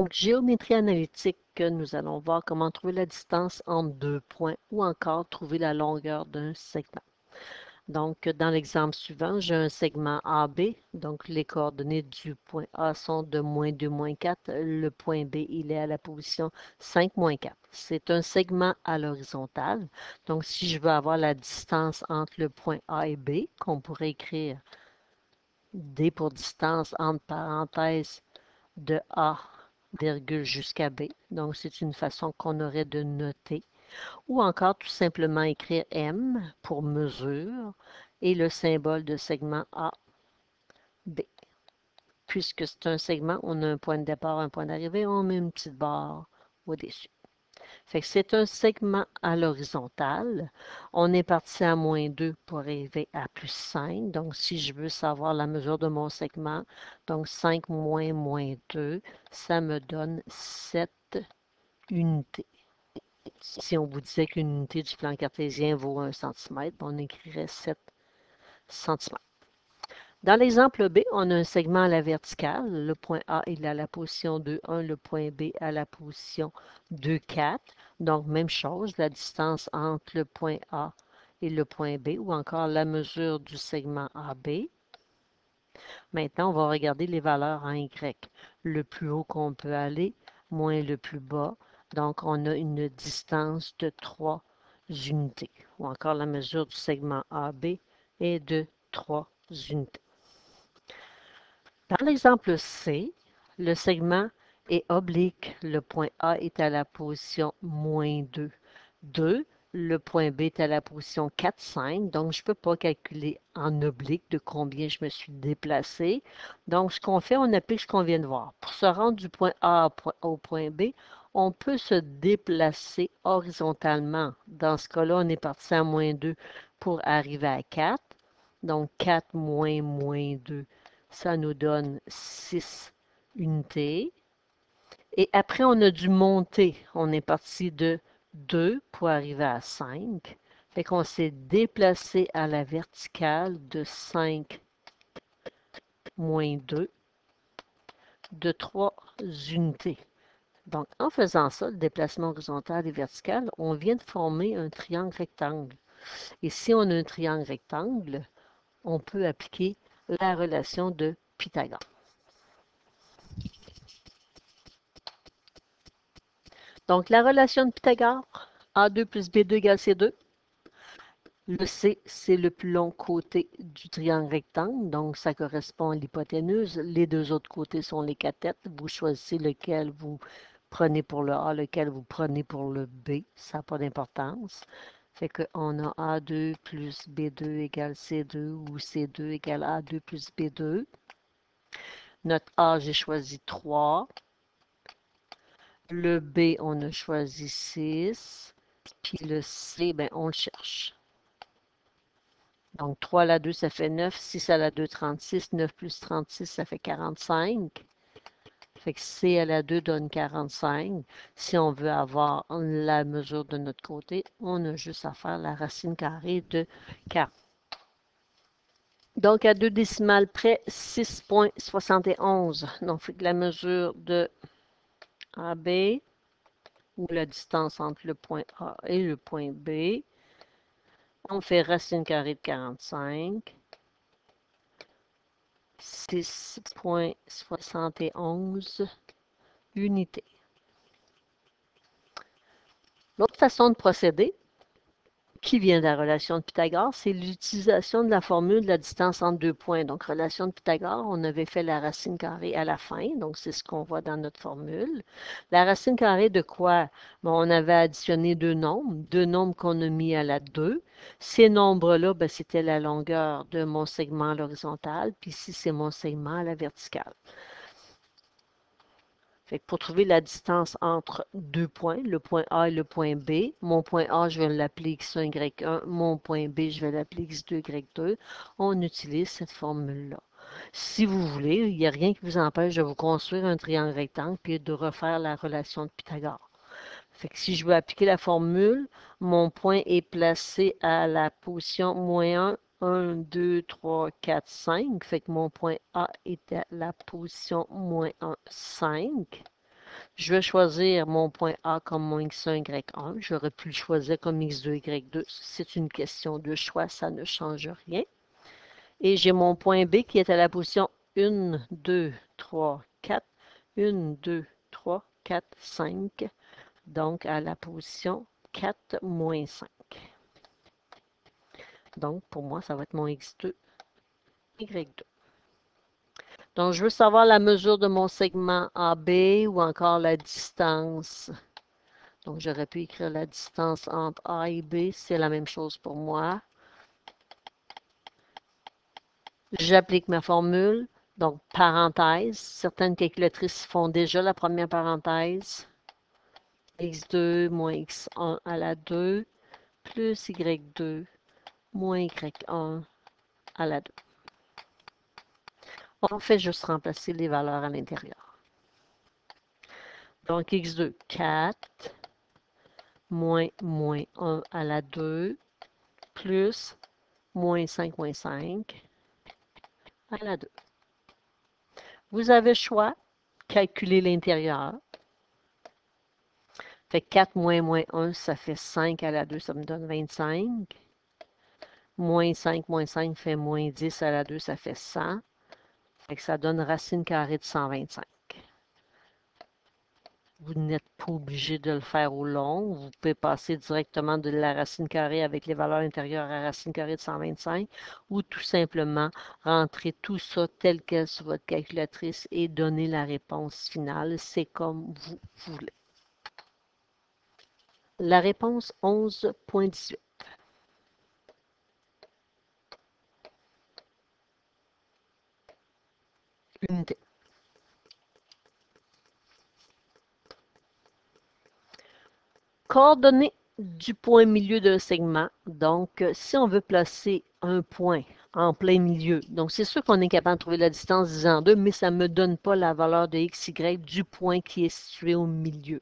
Donc, géométrie analytique, nous allons voir comment trouver la distance entre deux points ou encore trouver la longueur d'un segment. Donc, dans l'exemple suivant, j'ai un segment AB. Donc, les coordonnées du point A sont de -2, -4. Le point B, il est à la position 5, -4. C'est un segment à l'horizontale. Donc, si je veux avoir la distance entre le point A et B, qu'on pourrait écrire D pour distance entre parenthèses de A, virgule jusqu'à B. Donc, c'est une façon qu'on aurait de noter. Ou encore tout simplement écrire M pour mesure et le symbole de segment A, B. Puisque c'est un segment, on a un point de départ, un point d'arrivée, on met une petite barre au-dessus. Fait que c'est un segment à l'horizontale. On est parti à -2 pour arriver à +5. Donc, si je veux savoir la mesure de mon segment, donc 5 moins -2, ça me donne 7 unités. Si on vous disait qu'une unité du plan cartésien vaut 1 cm, on écrirait 7 cm. Dans l'exemple B, on a un segment à la verticale. Le point A est à la position 2, 1, le point B à la position 2, 4. Donc, même chose, la distance entre le point A et le point B, ou encore la mesure du segment AB. Maintenant, on va regarder les valeurs en Y. Le plus haut qu'on peut aller, moins le plus bas. Donc, on a une distance de 3 unités. Ou encore la mesure du segment AB est de 3 unités. Dans l'exemple C, le segment est oblique. Le point A est à la position -2, 2. Le point B est à la position 4, 5. Donc, je ne peux pas calculer en oblique de combien je me suis déplacé. Donc, ce qu'on fait, on applique ce qu'on vient de voir. Pour se rendre du point A au point B, on peut se déplacer horizontalement. Dans ce cas-là, on est parti à -2 pour arriver à 4. Donc, 4 moins -2, ça nous donne 6 unités. Et après, on a dû monter. On est parti de 2 pour arriver à 5. Fait qu'on s'est déplacé à la verticale de 5 moins 2 de 3 unités. Donc, en faisant ça, le déplacement horizontal et vertical, on vient de former un triangle rectangle. Et si on a un triangle rectangle, on peut appliquer la relation de Pythagore. Donc, la relation de Pythagore, A2 plus B2 égale C2. Le C, c'est le plus long côté du triangle rectangle, donc ça correspond à l'hypoténuse. Les deux autres côtés sont les cathètes. Vous choisissez lequel vous prenez pour le A, lequel vous prenez pour le B. Ça n'a pas d'importance. Fait qu'on a A2 plus B2 égale C2 ou C2 égale A2 plus B2. Notre A, j'ai choisi 3. Le B, on a choisi 6. Puis le C, ben, on le cherche. Donc, 3 à la 2, ça fait 9. 6 à la 2, 36. 9 plus 36, ça fait 45. Fait que C à la 2 donne 45. Si on veut avoir la mesure de notre côté, on a juste à faire la racine carrée de 40. Donc, à 2 décimales près, 6,71. Donc, la mesure de AB, ou la distance entre le point A et le point B, on fait racine carrée de 45. 6,71 unités. L'autre façon de procéder, qui vient de la relation de Pythagore, c'est l'utilisation de la formule de la distance entre deux points. Donc, relation de Pythagore, on avait fait la racine carrée à la fin, donc c'est ce qu'on voit dans notre formule. La racine carrée de quoi? Bon, on avait additionné deux nombres qu'on a mis à la 2. Ces nombres-là, ben, c'était la longueur de mon segment à l'horizontale, puis ici, c'est mon segment à la verticale. Fait que pour trouver la distance entre deux points, le point A et le point B, mon point A, je vais l'appeler X1, Y1, mon point B, je vais l'appeler X2, Y2, on utilise cette formule-là. Si vous voulez, il n'y a rien qui vous empêche de vous construire un triangle rectangle puis de refaire la relation de Pythagore. Fait que si je veux appliquer la formule, mon point est placé à la position -1, 1, 2, 3, 4, 5. Fait que mon point A est à la position -1, 5. Je vais choisir mon point A comme mon x1, y1. J'aurais pu le choisir comme x2, y2. C'est une question de choix, ça ne change rien. Et j'ai mon point B qui est à la position 1, 2, 3, 4. 1, 2, 3, 4, 5. Donc, à la position 4, moins 5. Donc, pour moi, ça va être mon x2, y2. Donc, je veux savoir la mesure de mon segment AB ou encore la distance. Donc, j'aurais pu écrire la distance entre A et B. C'est la même chose pour moi. J'applique ma formule. Donc, parenthèse. Certaines calculatrices font déjà la première parenthèse. X2 moins X1 à la 2 plus Y2 moins Y1 à la 2. On fait juste remplacer les valeurs à l'intérieur. Donc, X2, 4 moins 1 à la 2 plus moins 5 à la 2. Vous avez le choix. Calculer l'intérieur. Fait 4 moins 1, ça fait 5 à la 2, ça me donne 25. Moins 5 fait moins 10 à la 2, ça fait 100. Fait que ça donne racine carrée de 125. Vous n'êtes pas obligé de le faire au long. Vous pouvez passer directement de la racine carrée avec les valeurs intérieures à racine carrée de 125 ou tout simplement rentrer tout ça tel quel sur votre calculatrice et donner la réponse finale. C'est comme vous voulez. La réponse 11.18. Unité. Coordonnées du point milieu d'un segment. Donc, si on veut placer un point en plein milieu, donc c'est sûr qu'on est capable de trouver la distance divisée en 2, mais ça ne me donne pas la valeur de x, y du point qui est situé au milieu.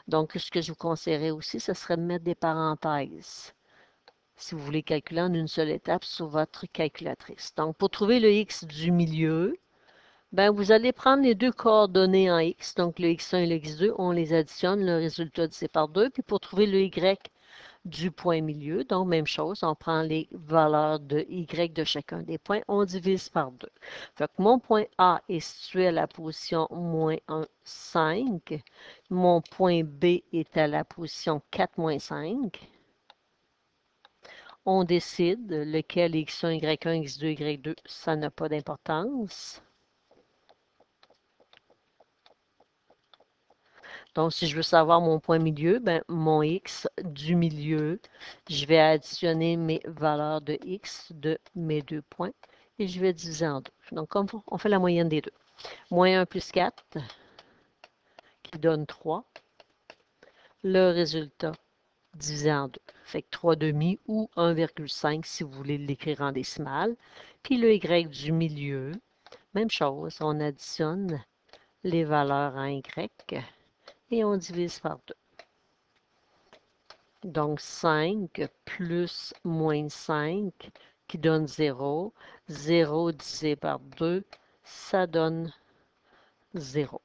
Donc, ce que je vous conseillerais aussi, ce serait de mettre des parenthèses si vous voulez calculer en une seule étape sur votre calculatrice. Donc, pour trouver le x du milieu, ben, vous allez prendre les deux coordonnées en x, donc le x1 et le x2, on les additionne, le résultat divisé par 2. Puis pour trouver le y du point milieu, donc même chose, on prend les valeurs de y de chacun des points, on divise par 2. Fait que mon point A est situé à la position moins 1, 5. Mon point B est à la position 4, moins 5. On décide lequel x1, y1, x2, y2, ça n'a pas d'importance. Donc, si je veux savoir mon point milieu, ben, mon x du milieu, je vais additionner mes valeurs de x de mes deux points et je vais diviser en 2. Donc, comme on fait la moyenne des deux. Moins 1 plus 4, qui donne 3. Le résultat divisé en 2. Fait que 3 demi ou 1,5 si vous voulez l'écrire en décimale. Puis le y du milieu, même chose, on additionne les valeurs en y et on divise par 2. Donc, 5 plus moins 5 qui donne 0. 0 divisé par 2, ça donne 0.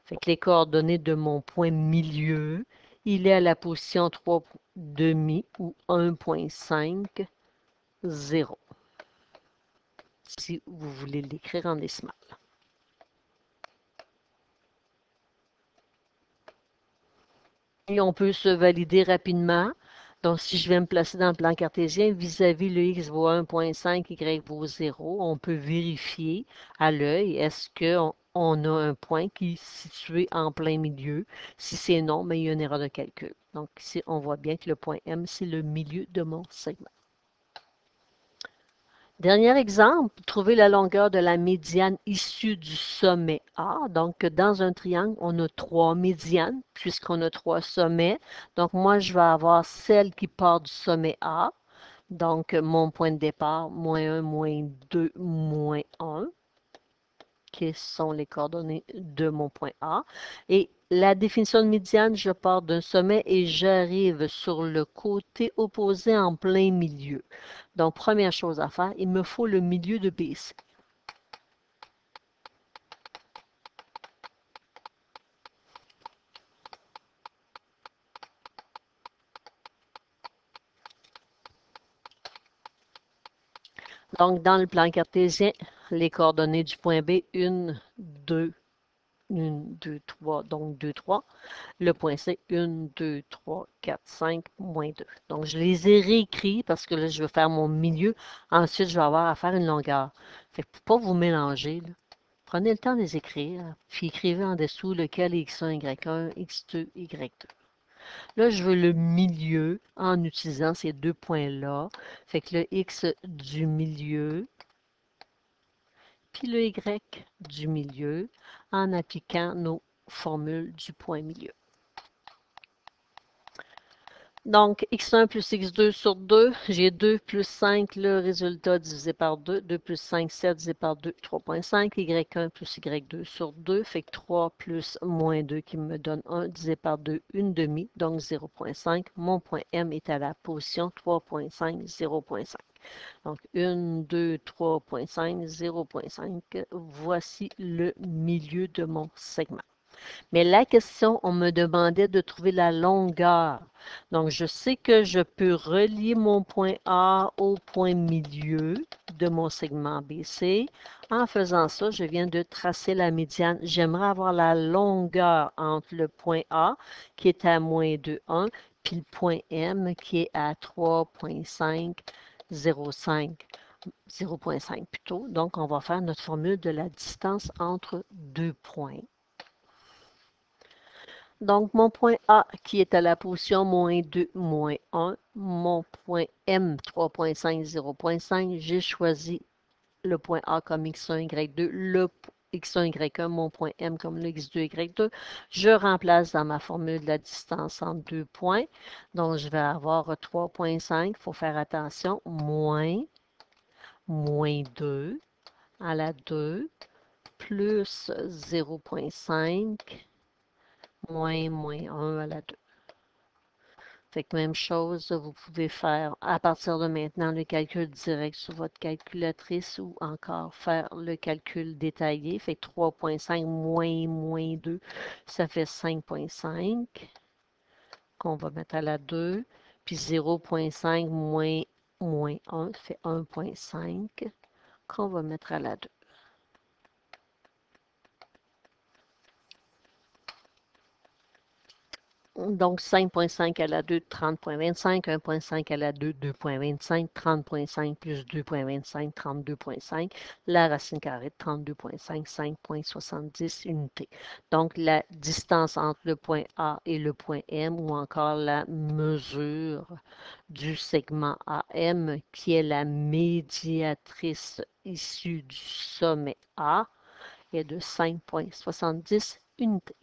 Fait que les coordonnées de mon point milieu, il est à la position 3 demi ou 1,5, 0. Si vous voulez l'écrire en décimale. Et on peut se valider rapidement. Donc, si je vais me placer dans le plan cartésien, vis-à-vis le x vaut 1,5, y vaut 0, on peut vérifier à l'œil, est-ce qu'on a un point qui est situé en plein milieu? Si c'est non, mais il y a une erreur de calcul. Donc, ici, on voit bien que le point M, c'est le milieu de mon segment. Dernier exemple, trouver la longueur de la médiane issue du sommet A. Donc, dans un triangle, on a 3 médianes, puisqu'on a 3 sommets. Donc, moi, je vais avoir celle qui part du sommet A. Donc, mon point de départ, moins 1, moins 2, moins 1, qui sont les coordonnées de mon point A. Et la définition de médiane, je pars d'un sommet et j'arrive sur le côté opposé en plein milieu. Donc, première chose à faire, il me faut le milieu de BC. Donc, dans le plan cartésien, les coordonnées du point B, 1, 2, 1, 2, 3, donc 2, 3. Le point C, 1, 2, 3, 4, 5, moins 2. Donc, je les ai réécrits parce que là, je vais faire mon milieu. Ensuite, je vais avoir à faire une longueur. Fait que pour ne pas vous mélanger, là, prenez le temps de les écrire, puis écrivez en dessous lequel est X1, Y1, X2, Y2. Là, je veux le milieu en utilisant ces deux points-là. Fait que le X du milieu, puis le Y du milieu, en appliquant nos formules du point milieu. Donc, x1 plus x2 sur 2, j'ai 2 plus 5, le résultat divisé par 2. 2 plus 5, 7 divisé par 2, 3,5. y1 plus y2 sur 2, fait que 3 plus moins 2 qui me donne 1 divisé par 2, une demi, donc 0,5. Mon point M est à la position 3,5, 0,5. Donc, 1, 2, 3,5, 0,5. Voici le milieu de mon segment. Mais la question, on me demandait de trouver la longueur. Donc, je sais que je peux relier mon point A au point milieu de mon segment BC. En faisant ça, je viens de tracer la médiane. J'aimerais avoir la longueur entre le point A, qui est à moins 2,1, puis le point M, qui est à 3,505. 0,5 plutôt. Donc, on va faire notre formule de la distance entre deux points. Donc, mon point A qui est à la position moins 2, moins 1, mon point M 3,5, 0,5, j'ai choisi le point A comme x1, y2, le x1, y1, mon point M comme le x2, y2. Je remplace dans ma formule la distance entre deux points. Donc, je vais avoir 3,5, il faut faire attention, moins 2 à la 2, plus 0,5, moins 1 à la 2. Fait que même chose, vous pouvez faire à partir de maintenant le calcul direct sur votre calculatrice ou encore faire le calcul détaillé. Fait que 3,5 moins 2, ça fait 5,5 qu'on va mettre à la 2. Puis 0,5 moins 1 fait 1,5 qu'on va mettre à la 2. Donc, 5,5 à la 2, 30,25, 1,5 à la 2, 2,25, 30,5 plus 2,25, 32,5. La racine carrée de 32,5, 5,70 unités. Donc, la distance entre le point A et le point M, ou encore la mesure du segment AM, qui est la médiatrice issue du sommet A, est de 5,70 unités.